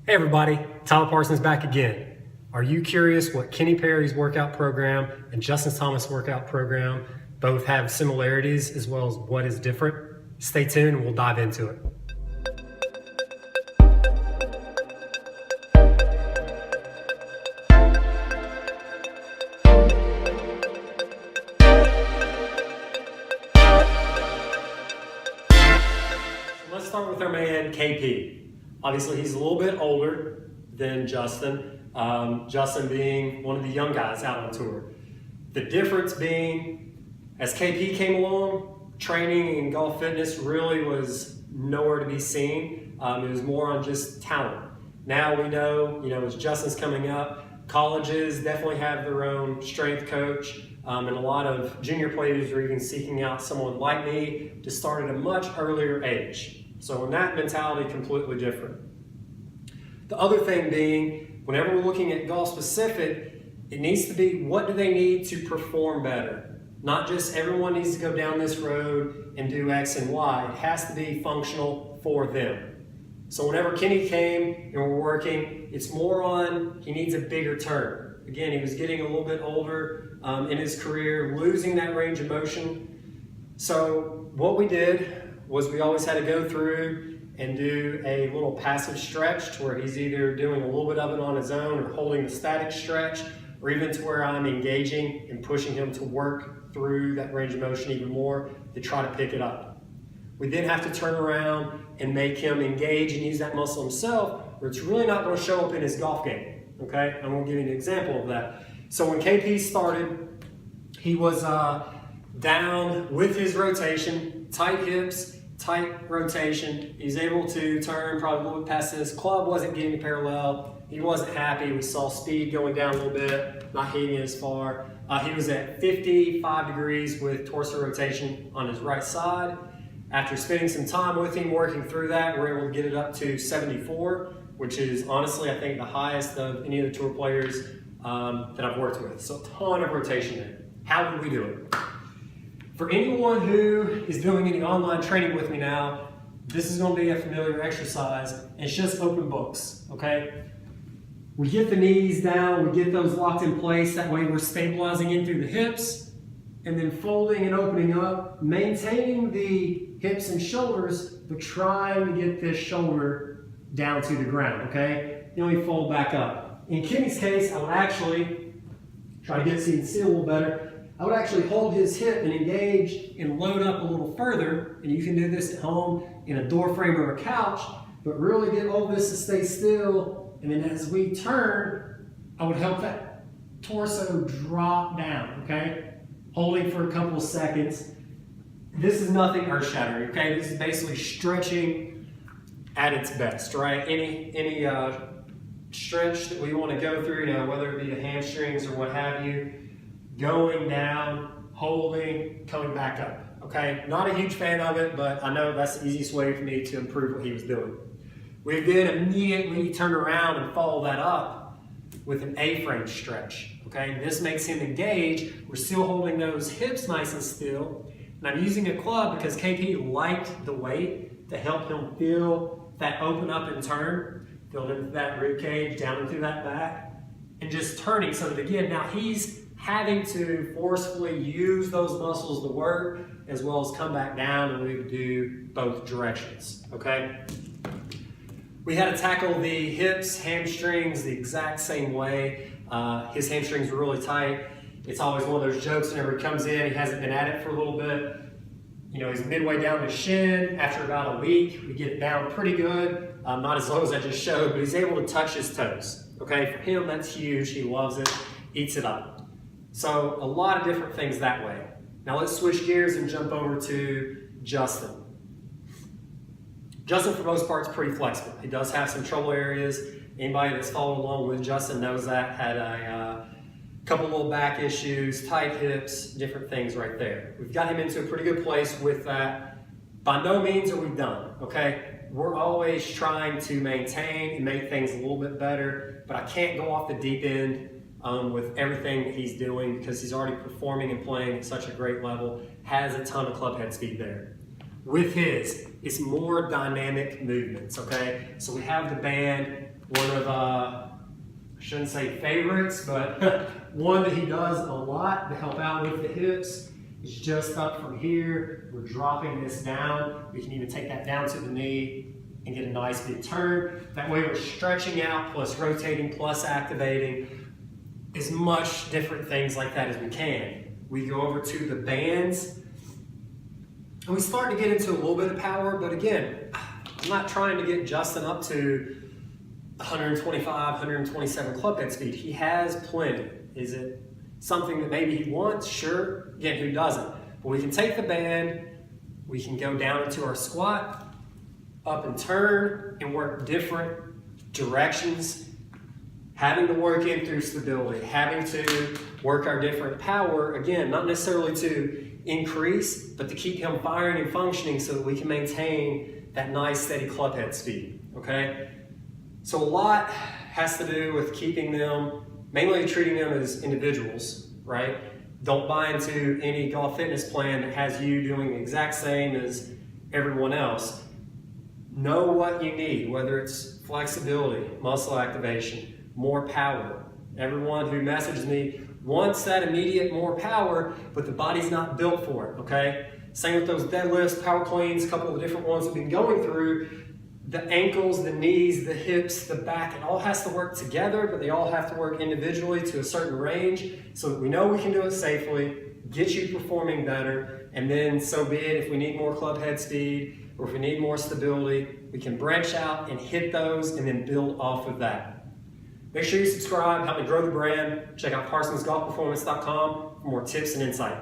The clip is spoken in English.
Hey everybody, Tyler Parsons back again. Are you curious what Kenny Perry's workout program and Justin Thomas' workout program both have similarities as well as what is different? Stay tuned and we'll dive into it. Let's start with our man KP. Obviously, he's a little bit older than Justin, Justin being one of the young guys out on tour. The difference being, as KP came along, training and golf fitness really was nowhere to be seen. It was more on just talent. Now we know, as Justin's coming up, colleges definitely have their own strength coach, and a lot of junior players are even seeking out someone like me to start at a much earlier age. So in that mentality, completely different. The other thing being, whenever we're looking at golf specific, it needs to be what do they need to perform better? Not just everyone needs to go down this road and do X and Y. It has to be functional for them. So whenever Kenny came and we're working, it's more on he needs a bigger turn. Again, he was getting a little bit older in his career, losing that range of motion. So what we did was we always had to go through and do a little passive stretch to where he's either doing a little bit of it on his own or holding the static stretch, or even to where I'm engaging and pushing him to work through that range of motion even more to try to pick it up. We then have to turn around and make him engage and use that muscle himself, or it's really not going to show up in his golf game. Okay, I'm going to give you an example of that. So when KP started, he was down with his rotation, tight hips, tight rotation. He's able to turn probably a little bit past this. Club wasn't getting parallel. He wasn't happy. We saw speed going down a little bit, not hitting it as far. He was at 55 degrees with torso rotation on his right side. After spending some time with him working through that, we're able to get it up to 74, which is honestly, I think, the highest of any of the tour players that I've worked with. So a ton of rotation there. How did we do it? For anyone who is doing any online training with me now, this is going to be a familiar exercise. It's just open books, okay? We get the knees down, we get those locked in place. That way we're stabilizing in through the hips and then folding and opening up, maintaining the hips and shoulders, but trying to get this shoulder down to the ground, okay? Then we fold back up. In Kenny's case, I would actually try to get so you can see a little better. I would actually hold his hip and engage and load up a little further, and you can do this at home in a door frame or a couch, but really get all this to stay still, and then as we turn, I would help that torso drop down, okay? Holding for a couple of seconds. This is nothing earth-shattering, okay? This is basically stretching at its best, right? Any stretch that we want to go through, whether it be the hamstrings or what have you, going down, holding, coming back up, okay? Not a huge fan of it, but I know that's the easiest way for me to improve what he was doing. We then immediately turn around and follow that up with an A-frame stretch, okay? This makes him engage. We're still holding those hips nice and still. And I'm using a club because KP liked the weight to help him feel that open up and turn, feel into that rib cage, down into that back, and just turning so that again, now he's having to forcefully use those muscles to work as well as come back down, and we would do both directions, okay? We had to tackle the hips, hamstrings the exact same way. His hamstrings were really tight. It's always one of those jokes whenever he comes in, he hasn't been at it for a little bit. He's midway down his shin. After about a week, we get it down pretty good. Not as low as I just showed, but he's able to touch his toes, okay? For him, that's huge. He loves it, eats it up. So a lot of different things that way. Now let's switch gears and jump over to Justin. Justin, for the most part, is pretty flexible. He does have some trouble areas. Anybody that's followed along with Justin knows that. Had a couple little back issues, tight hips, different things right there. We've got him into a pretty good place with that. By no means are we done, okay? We're always trying to maintain and make things a little bit better, but I can't go off the deep end with everything that he's doing because he's already performing and playing at such a great level, has a ton of club head speed there. with his is more dynamic movements, okay? So we have the band, one of, I shouldn't say favorites, but one that he does a lot to help out with the hips is just up from here. We're dropping this down. We can even take that down to the knee and get a nice big turn. That way we're stretching out, plus rotating, plus activating as much different things like that as we can. We go over to the bands, and we start to get into a little bit of power, but again, I'm not trying to get Justin up to 125, 127 club head speed. He has plenty. Is it something that maybe he wants? Sure. Again, who doesn't? But we can take the band, we can go down into our squat, up and turn, and work different directions, having to work in through stability, having to work our different power, again, not necessarily to increase, but to keep him firing and functioning so that we can maintain that nice steady club head speed, okay? So a lot has to do with keeping them, mainly treating them as individuals, right? Don't buy into any golf fitness plan that has you doing the exact same as everyone else. Know what you need, whether it's flexibility, muscle activation, more power. Everyone who messages me wants that immediate more power, but the body's not built for it, okay? Same with those deadlifts, power cleans, a couple of the different ones we've been going through. The ankles, the knees, the hips, the back, it all has to work together, but they all have to work individually to a certain range so that we know we can do it safely, get you performing better, and then so be it. If we need more club head speed or if we need more stability, we can branch out and hit those and then build off of that. Make sure you subscribe, help me grow the brand. Check out ParsonsGolfPerformance.com for more tips and insight.